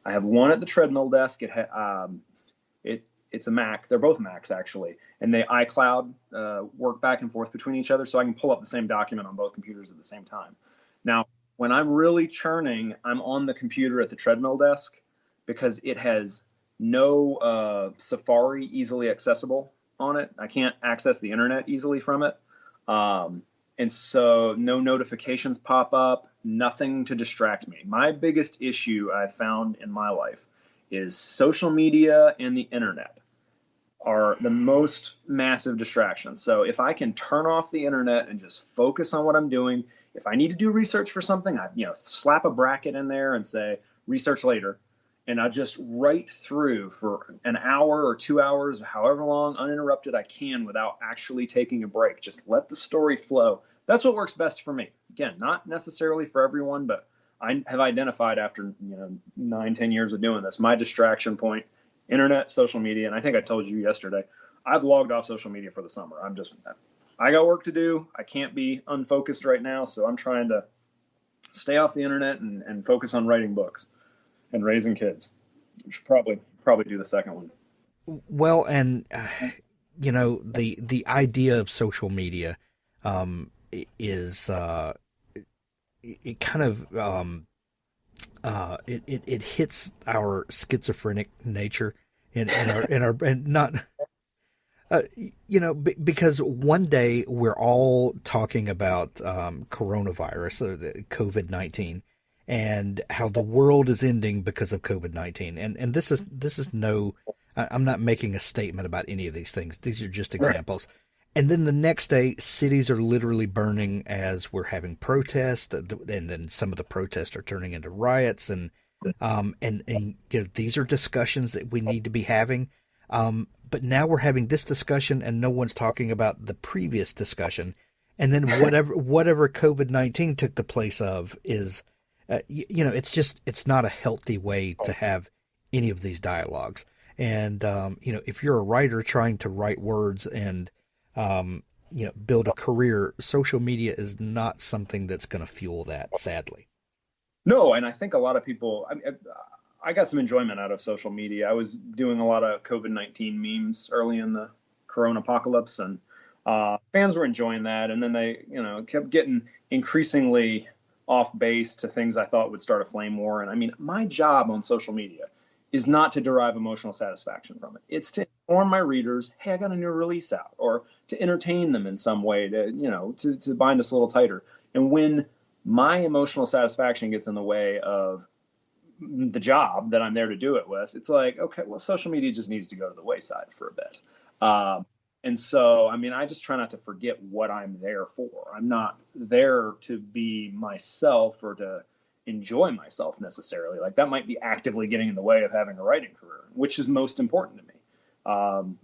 I have one at the treadmill desk. It's a Mac. They're both Macs actually, and they iCloud work back and forth between each other, so I can pull up the same document on both computers at the same time. Now, when I'm really churning, I'm on the computer at the treadmill desk because it has no Safari easily accessible on it. I can't access the internet easily from it. And so no notifications pop up, nothing to distract me. My biggest issue I've found in my life is social media and the internet are the most massive distractions. So if I can turn off the internet and just focus on what I'm doing, if I need to do research for something, I slap a bracket in there and say research later. And I just write through for an hour or 2 hours, however long, uninterrupted I can without actually taking a break. Just let the story flow. That's what works best for me. Again, not necessarily for everyone, but I have identified after 9-10 years of doing this, my distraction point, internet, social media. And I think I told you yesterday, I've logged off social media for the summer. I got work to do. I can't be unfocused right now. So I'm trying to stay off the internet and focus on writing books and raising kids. We should probably do the second one. Well, and the idea of social media is it kind of it hits our schizophrenic nature and not because one day we're all talking about coronavirus or the COVID-19 and how the world is ending because of COVID-19. And this is no, I'm not making a statement about any of these things. These are just examples. Right. And then the next day, cities are literally burning as we're having protests, and then some of the protests are turning into riots, and these are discussions that we need to be having. But now we're having this discussion, and no one's talking about the previous discussion. And then whatever COVID-19 took the place of is, it's not a healthy way to have any of these dialogues. And if you're a writer trying to write words and build a career, social media is not something that's going to fuel that, sadly. No, and I think a lot of people, I got some enjoyment out of social media. I was doing a lot of COVID-19 memes early in the Corona apocalypse, and fans were enjoying that. And then they, kept getting increasingly off base to things I thought would start a flame war. And I mean, my job on social media is not to derive emotional satisfaction from it. It's to inform my readers, hey, I got a new release out, or to entertain them in some way, to bind us a little tighter. And when my emotional satisfaction gets in the way of the job that I'm there to do it with, it's like, okay, well, social media just needs to go to the wayside for a bit. And so, I mean, I just try not to forget what I'm there for. I'm not there to be myself or to enjoy myself necessarily. Like, that might be actively getting in the way of having a writing career, which is most important to me.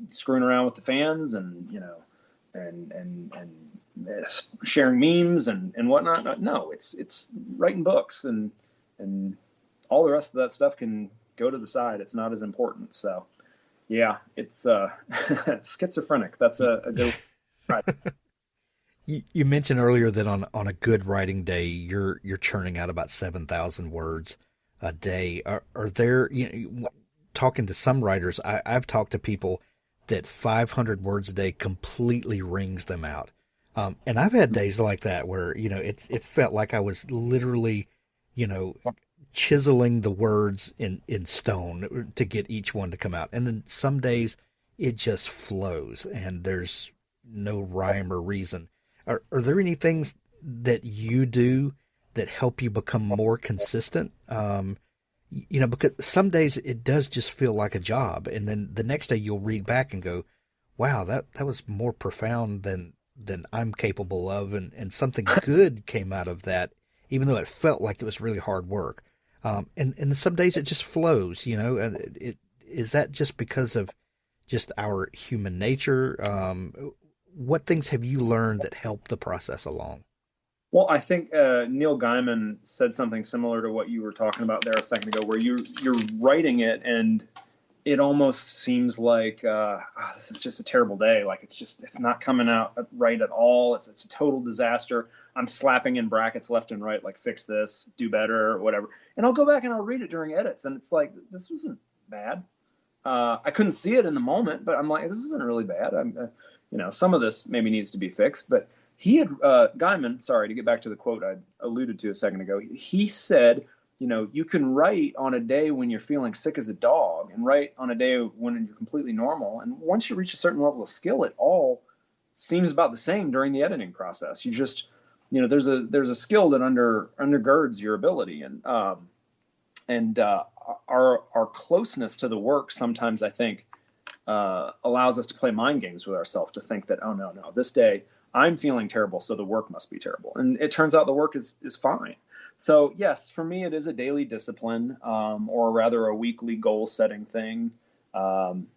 Screwing around with the fans and, and sharing memes and whatnot. No, it's writing books and all the rest of that stuff can go to the side. It's not as important. So yeah, it's schizophrenic. That's a good. Right. You mentioned earlier that on a good writing day, you're churning out about 7,000 words a day. Are there, talking to some writers, I've talked to people that 500 words a day completely wrings them out. And I've had days like that where, it felt like I was literally, chiseling the words in stone to get each one to come out. And then some days it just flows and there's no rhyme or reason. Are there any things that you do that help you become more consistent? Because some days it does just feel like a job. And then the next day you'll read back and go, wow, that was more profound than I'm capable of. And something good came out of that, even though it felt like it was really hard work. And some days it just flows, and is that just because of just our human nature? What things have you learned that help the process along? Well, I think Neil Gaiman said something similar to what you were talking about there a second ago, where you're writing it and it almost seems like this is just a terrible day. Like it's not coming out right at all. It's a total disaster. I'm slapping in brackets left and right, like fix this, do better, or whatever. And I'll go back and I'll read it during edits, and it's like, this wasn't bad. I couldn't see it in the moment, but I'm like, this isn't really bad. Some of this maybe needs to be fixed. But he had Gaiman. Sorry, to get back to the quote I alluded to a second ago. He said, you can write on a day when you're feeling sick as a dog, and write on a day when you're completely normal. And once you reach a certain level of skill, it all seems about the same during the editing process. You just there's a skill that undergirds your ability, and our closeness to the work sometimes, I think, allows us to play mind games with ourselves, to think that, oh no, this day I'm feeling terrible, so the work must be terrible, and it turns out the work is fine. So yes, for me it is a daily discipline, or rather a weekly goal setting thing, and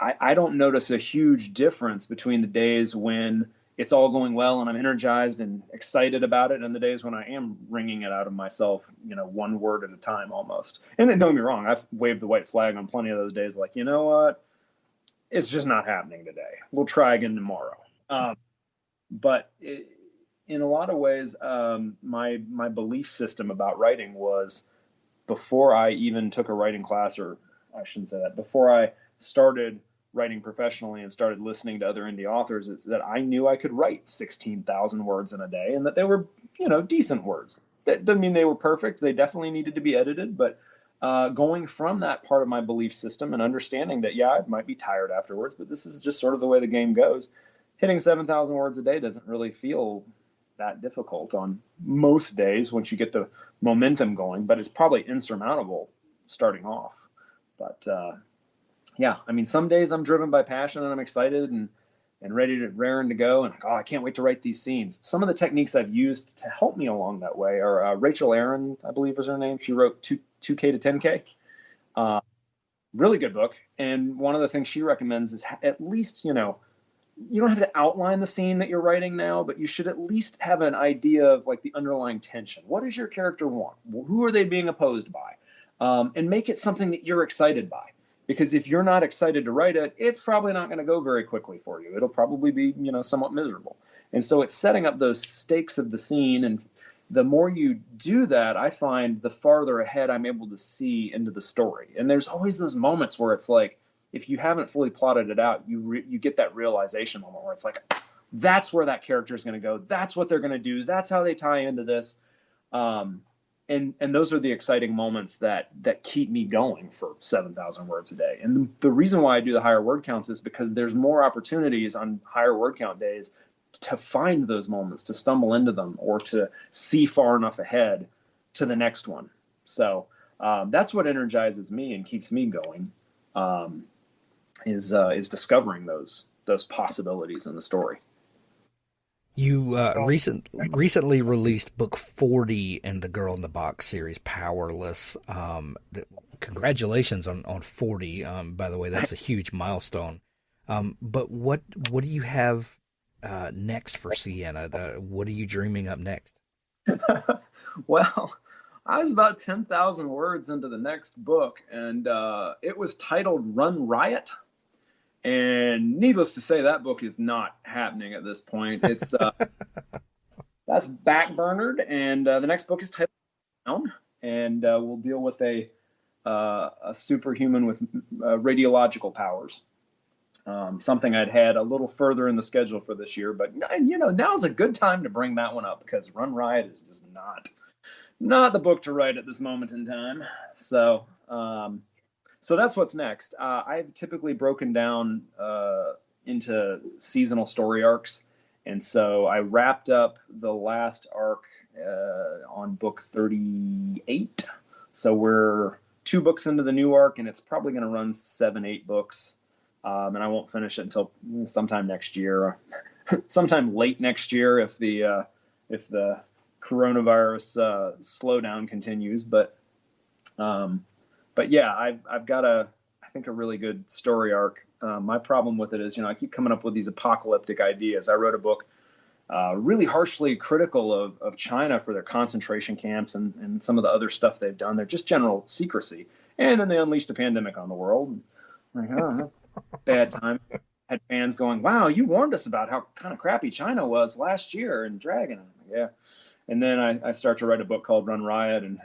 I don't notice a huge difference between the days when it's all going well and I'm energized and excited about it, and the days when I am wringing it out of myself, one word at a time almost. And then don't get me wrong, I've waved the white flag on plenty of those days, like, you know what, it's just not happening today. We'll try again tomorrow. But in a lot of ways, my belief system about writing was, before I even took a writing class, or I shouldn't say that, before I started writing professionally and started listening to other indie authors, is that I knew I could write 16,000 words in a day, and that they were, decent words. That doesn't mean they were perfect. They definitely needed to be edited, but going from that part of my belief system and understanding that, yeah, I might be tired afterwards, but this is just sort of the way the game goes. Hitting 7,000 words a day doesn't really feel that difficult on most days once you get the momentum going, but it's probably insurmountable starting off. But yeah, I mean, some days I'm driven by passion and I'm excited and raring to go, and I can't wait to write these scenes. Some of the techniques I've used to help me along that way are Rachel Aaron, I believe was her name. She wrote 2K to 10K. Really good book. And one of the things she recommends is at least, you don't have to outline the scene that you're writing now, but you should at least have an idea of like the underlying tension. What does your character want? Who are they being opposed by? And make it something that you're excited by. Because if you're not excited to write it, it's probably not going to go very quickly for you. It'll probably be, somewhat miserable. And so it's setting up those stakes of the scene. And the more you do that, I find the farther ahead I'm able to see into the story. And there's always those moments where it's like, if you haven't fully plotted it out, you get that realization moment where it's like, that's where that character is going to go. That's what they're going to do. That's how they tie into this. And and those are the exciting moments that keep me going for 7,000 words a day. And the reason why I do the higher word counts is because there's more opportunities on higher word count days to find those moments, to stumble into them, or to see far enough ahead to the next one. So that's what energizes me and keeps me going, is discovering those possibilities in the story. You recently released book 40 in the Girl in the Box series, Powerless. Congratulations on 40. By the way, that's a huge milestone. But what do you have next for Sienna? What are you dreaming up next? Well, I was about 10,000 words into the next book, and it was titled Run Riot. And needless to say, that book is not happening at this point. It's that's backburnered, and the next book is titled Down, and we'll deal with a superhuman with radiological powers. Something I'd had a little further in the schedule for this year, but now's a good time to bring that one up, because Run Riot is just not the book to write at this moment in time. So that's what's next. I've typically broken down into seasonal story arcs. And so I wrapped up the last arc on book 38. So we're 2 books into the new arc, and it's probably going to run 7-8 books. And I won't finish it until sometime next year, sometime late next year if the coronavirus slowdown continues. But yeah, I've got I think a really good story arc. My problem with it is, I keep coming up with these apocalyptic ideas. I wrote a book really harshly critical of China for their concentration camps and some of the other stuff they've done. They're just general secrecy. And then they unleashed a pandemic on the world. Like, bad time. Had fans going, wow, you warned us about how kind of crappy China was last year in Dragon. Yeah. And then I start to write a book called Run Riot, and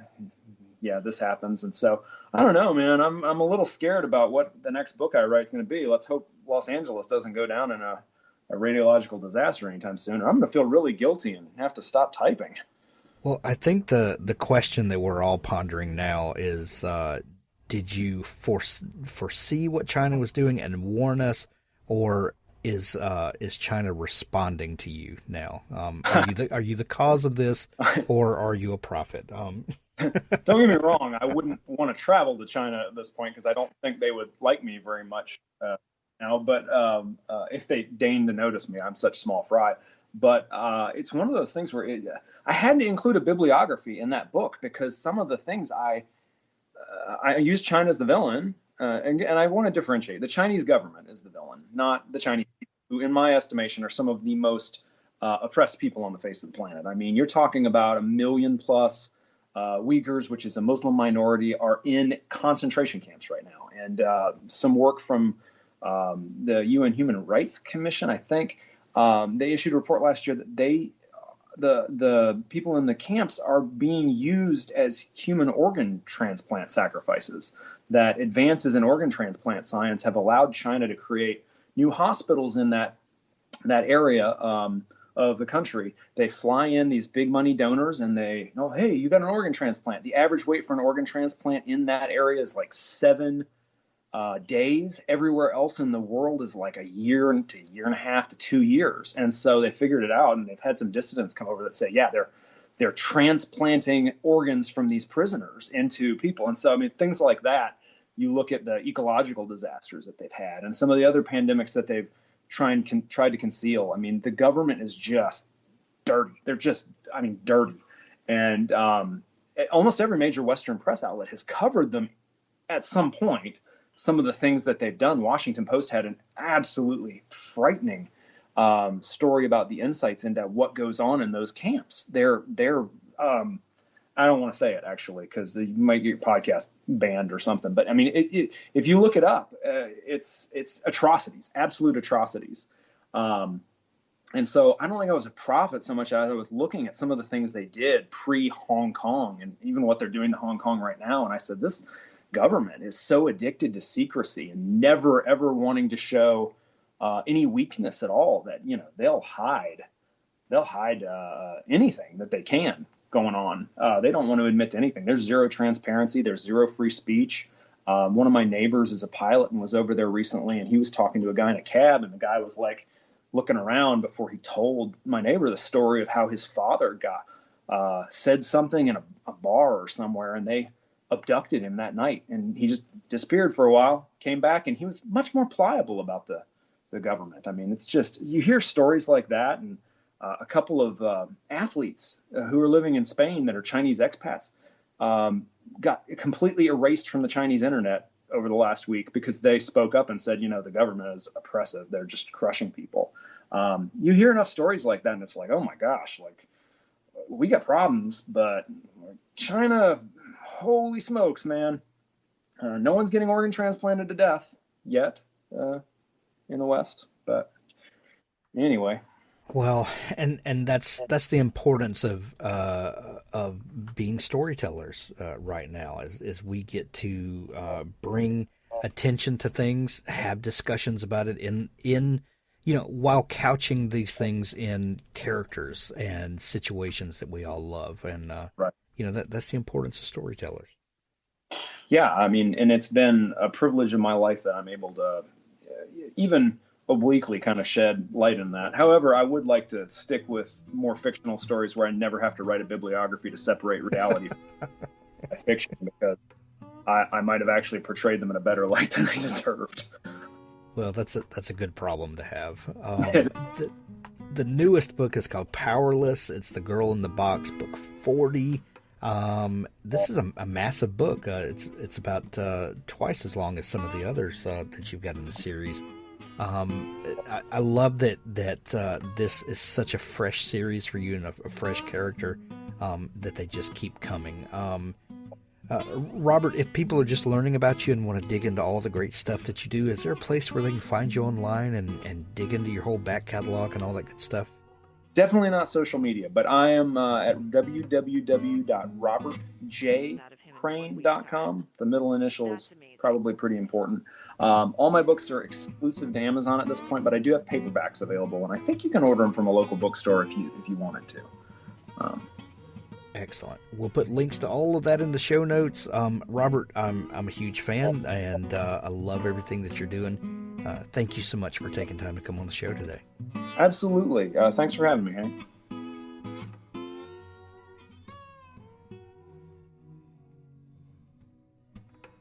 yeah, this happens. And so I don't know, man. I'm a little scared about what the next book I write is going to be. Let's hope Los Angeles doesn't go down in a radiological disaster anytime soon, or I'm going to feel really guilty and have to stop typing. Well, I think the question that we're all pondering now is, did you foresee what China was doing and warn us, or is China responding to you now? Are you the cause of this, or are you a prophet? Don't get me wrong. I wouldn't want to travel to China at this point, because I don't think they would like me very much now. But if they deign to notice me, I'm such small fry. But it's one of those things where I had to include a bibliography in that book, because some of the things I use China as the villain, and I want to differentiate. The Chinese government is the villain, not the Chinese people, who, in my estimation, are some of the most oppressed people on the face of the planet. I mean, you're talking about 1 million plus Uyghurs, which is a Muslim minority, are in concentration camps right now. And some work from the UN Human Rights Commission, I think, they issued a report last year that the people in the camps are being used as human organ transplant sacrifices. That advances in organ transplant science have allowed China to create new hospitals in that area of the country. They fly in these big money donors, and they, hey, you got an organ transplant. The average wait for an organ transplant in that area is like 7 days. Everywhere else in the world is like a year to year and a half to 2 years. And so they figured it out, and they've had some dissidents come over that say, yeah, they're transplanting organs from these prisoners into people. And so, I mean, things like that. You look at the ecological disasters that they've had, and some of the other pandemics that they've tried to conceal. I mean, the government is just dirty. They're just, dirty. And almost every major Western press outlet has covered them at some point. Some of the things that they've done. Washington Post had an absolutely frightening story about the insights into what goes on in those camps. They're I don't want to say it, actually, because you might get your podcast banned or something. But I mean, if you look it up, it's atrocities, absolute atrocities. And so I don't think I was a prophet so much as I was looking at some of the things they did pre-Hong Kong, and even what they're doing to Hong Kong right now. And I said, this government is so addicted to secrecy and never, ever wanting to show any weakness at all that, they'll hide anything that they can. going on. They don't want to admit to anything. There's zero transparency. There's zero free speech. One of my neighbors is a pilot and was over there recently, and he was talking to a guy in a cab, and the guy was like looking around before he told my neighbor the story of how his father got said something in a bar or somewhere, and they abducted him that night, and he just disappeared for a while, came back, and he was much more pliable about the government. I mean, it's just, you hear stories like that, and a couple of athletes who are living in Spain that are Chinese expats got completely erased from the Chinese internet over the last week because they spoke up and said, the government is oppressive. They're just crushing people. You hear enough stories like that, and it's like, oh my gosh, like, we got problems, but China, holy smokes, man. No one's getting organ transplanted to death yet in the West. But anyway. Well, and that's the importance of being storytellers right now, is we get to bring attention to things, have discussions about it in while couching these things in characters and situations that we all love, and right. That's the importance of storytellers. Yeah, I mean, and it's been a privilege in my life that I'm able to even obliquely kind of shed light in that. However, I would like to stick with more fictional stories where I never have to write a bibliography to separate reality from fiction, because I might have actually portrayed them in a better light than they deserved. Well, that's a good problem to have. The newest book is called Powerless. It's the Girl in the Box, book 40. This is a massive book. It's about twice as long as some of the others that you've got in the series. I love that this is such a fresh series for you and a fresh character that they just keep coming. Robert, if people are just learning about you and want to dig into all the great stuff that you do, is there a place where they can find you online and dig into your whole back catalog and all that good stuff? Definitely not social media, but I am at www.robertjcrane.com. The middle initial is probably pretty important. All my books are exclusive to Amazon at this point, but I do have paperbacks available, and I think you can order them from a local bookstore if you wanted to. Excellent. We'll put links to all of that in the show notes. Robert, I'm a huge fan, and I love everything that you're doing. Thank you so much for taking time to come on the show today. Absolutely. Thanks for having me, Hank.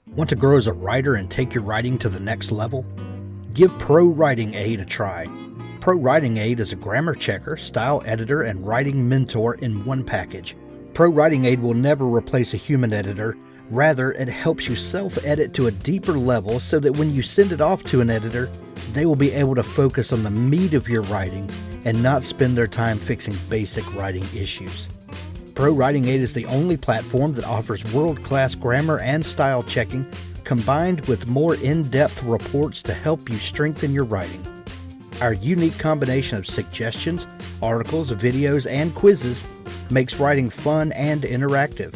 Want to grow as a writer and take your writing to the next level? Give Pro Writing Aid a try. Pro Writing Aid is a grammar checker, style editor, and writing mentor in one package. Pro Writing Aid will never replace a human editor. Rather, it helps you self-edit to a deeper level so that when you send it off to an editor, they will be able to focus on the meat of your writing and not spend their time fixing basic writing issues. Pro Writing Aid is the only platform that offers world-class grammar and style checking, combined with more in-depth reports to help you strengthen your writing. Our unique combination of suggestions, articles, videos, and quizzes makes writing fun and interactive.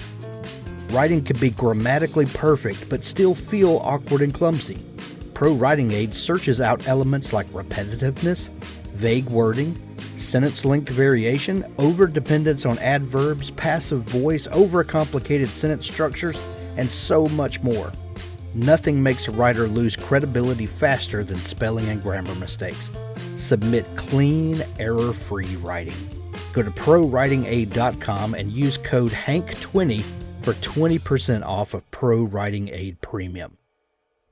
Writing can be grammatically perfect but still feel awkward and clumsy. Pro Writing Aid searches out elements like repetitiveness, vague wording, sentence length variation, over-dependence on adverbs, passive voice, overcomplicated sentence structures, and so much more. Nothing makes a writer lose credibility faster than spelling and grammar mistakes. Submit clean, error-free writing. Go to ProWritingAid.com and use code HANK20 for 20% off of Pro Writing Aid Premium.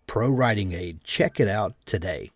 Pro Writing Aid. Check it out today.